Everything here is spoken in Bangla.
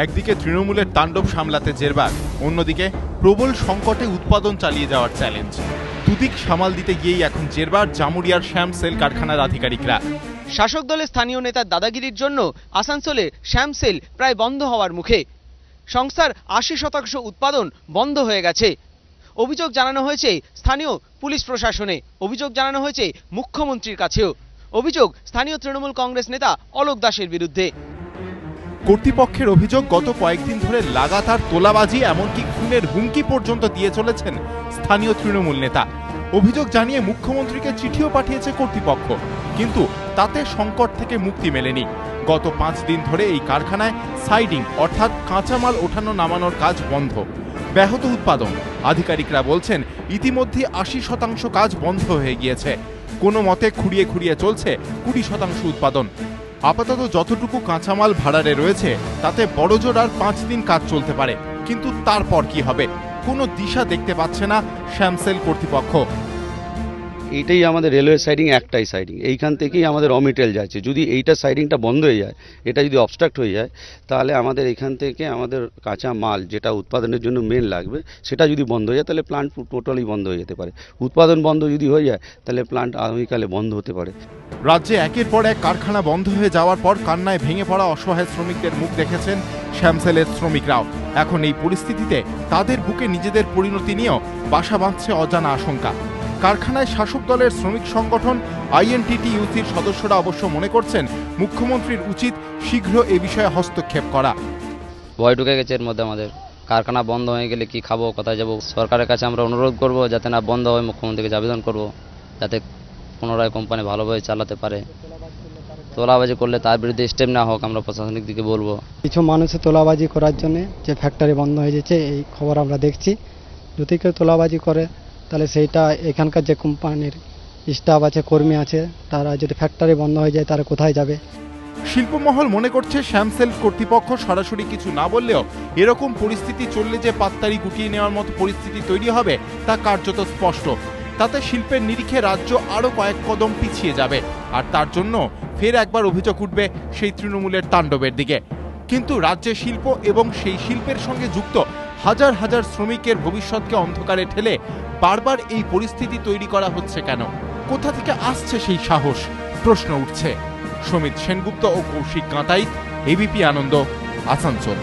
একদিকে তৃণমূলের তাণ্ডব সামলাতে জেরবার, অন্যদিকে প্রবল সংকটে উৎপাদন চালিয়ে যাওয়ার চ্যালেঞ্জ। দুদিক সামাল দিতে গিয়েই এখন জেরবার জামুরিয়ার শ্যাম সেল কারখানার আধিকারিকরা। শাসক দলের স্থানীয় নেতার দাদাগিরির জন্য আসানসোলে শ্যাম সেল প্রায় বন্ধ হওয়ার মুখে। সংস্থার ৮০% উৎপাদন বন্ধ হয়ে গেছে। অভিযোগ জানানো হয়েছে স্থানীয় পুলিশ প্রশাসনে, অভিযোগ জানানো হয়েছে মুখ্যমন্ত্রীর কাছেও, অভিযোগ স্থানীয় তৃণমূল কংগ্রেস নেতা অলোক দাসের বিরুদ্ধে। কর্তৃপক্ষের অভিযোগ, গত কয়েকদিন ধরে লাগাতার তোলাবাজি, এমনকি খুনের হুমকি পর্যন্ত দিয়ে চলেছেন স্থানীয় তৃণমূল নেতা। অভিযোগ জানিয়ে মুখ্যমন্ত্রীকে চিঠিও পাঠিয়েছে কর্তৃপক্ষ, কিন্তু তাতে সংকট থেকে মুক্তি মেলেনি। গত 5 দিন ধরে এই কারখানায় সাইডিং অর্থাৎ কাঁচামাল ওঠানো নামানোর কাজ বন্ধ, ব্যাহত উৎপাদন। আধিকারিকরা বলছেন ইতিমধ্যে 80% কাজ বন্ধ হয়ে গিয়েছে। কোনো মতে খুঁড়িয়ে খুঁড়িয়ে চলছে 20% উৎপাদন। আপাতত যতটুকু কাঁচামাল ভাড়ারে রয়েছে তাতে বড়জোর আর 5 দিন কাজ চলতে পারে, কিন্তু তারপর কি হবে কোনো দিশা দেখতে পাচ্ছে না শ্যাম সেল কর্তৃপক্ষ। এইটাই আমাদের রেলওয়ে সাইডিং, একটাই সাইডিং, এইখান থেকেই আমাদের র মেটেরিয়াল যাচ্ছে। যদি এইটা সাইডিংটা বন্ধ হয়ে যায়, এটা যদি অবস্ট্রাক্ট হয়ে যায়, তাহলে আমাদের এখান থেকে আমাদের কাঁচা মাল যেটা উৎপাদনের জন্য মেন লাগবে সেটা যদি বন্ধ হয়ে যায়, তাহলে প্লান্ট টোটালি বন্ধ হয়ে যেতে পারে। উৎপাদন বন্ধ যদি হয়ে যায়, তাহলে প্লান্ট আগামীকালে বন্ধ হতে পারে। রাজ্যে একের পর এক কারখানা বন্ধ হয়ে যাওয়ার পর কান্নায় ভেঙে পড়া অসহায় শ্রমিকদের মুখ দেখেছেন শ্যাম সেলের শ্রমিকরাও। এখন এই পরিস্থিতিতে তাদের বুকে নিজেদের পরিণতি নিয়েও বাসা বাঁধছে অজানা আশঙ্কা। কারখানায় শাসক দলের শ্রমিক সংগঠন INTTUCর সদস্যরা অবশ্য মনে করছেন মুখ্যমন্ত্রীর উচিত শীঘ্র এ বিষয়ে হস্তক্ষেপ করা। ভয় ঢুকে গেছে এর মধ্যে আমাদের। কারখানা বন্ধ হয়ে গেলে কি খাবো, কোথায় যাবো? সরকারের কাছে আমরা অনুরোধ করব যাতে না বন্ধ হয়, মুখ্যমন্ত্রীর কাছে আবেদন করব যাতে পুনরায় কোম্পানি ভালোভাবে চালাতে পারে। তোলাবাজি করলে তার বিরুদ্ধে স্টেপ না হোক, আমরা প্রশাসনিক দিকে বলবো। কিছু মানুষের তোলাবাজি করার জন্য যে ফ্যাক্টরি বন্ধ হয়ে যাচ্ছে, এই খবর আমরা দেখছি। যদি কেউ তোলাবাজি করে তাহলে সেইটা এখানকার যে কোম্পানির স্টাফ আছে, কর্মী আছে, তারা যদি ফ্যাক্টরি বন্ধ হয়ে যায় তারা কোথায় যাবে? শিল্পমহল মনে করছে শ্যাম সেল কর্তৃপক্ষ সরাসরি কিছু না বললেও এরকম পরিস্থিতি চললে যে পাততাড়ি গুটিয়ে নেওয়ার মতো পরিস্থিতি তৈরি হবে তা কার্যত স্পষ্ট। তাতে শিল্পের নিরিখে রাজ্য আরো কয়েক কদম পিছিয়ে যাবে, আর তার জন্য ফের একবার অভিযোগ উঠবে সেই তৃণমূলের তাণ্ডবের দিকে। কিন্তু রাজ্যে শিল্প এবং সেই শিল্পের সঙ্গে যুক্ত হাজার হাজার শ্রমিকের ভবিষ্যৎকে অন্ধকারে ঠেলে বারবার এই পরিস্থিতি তৈরি করা হচ্ছে কেন? কোথা থেকে আসছে সেই সাহস? প্রশ্ন উঠছে। সমিত সেনগুপ্ত ও কৌশিক কাঁটাই, ABP আনন্দ, আসানসোল।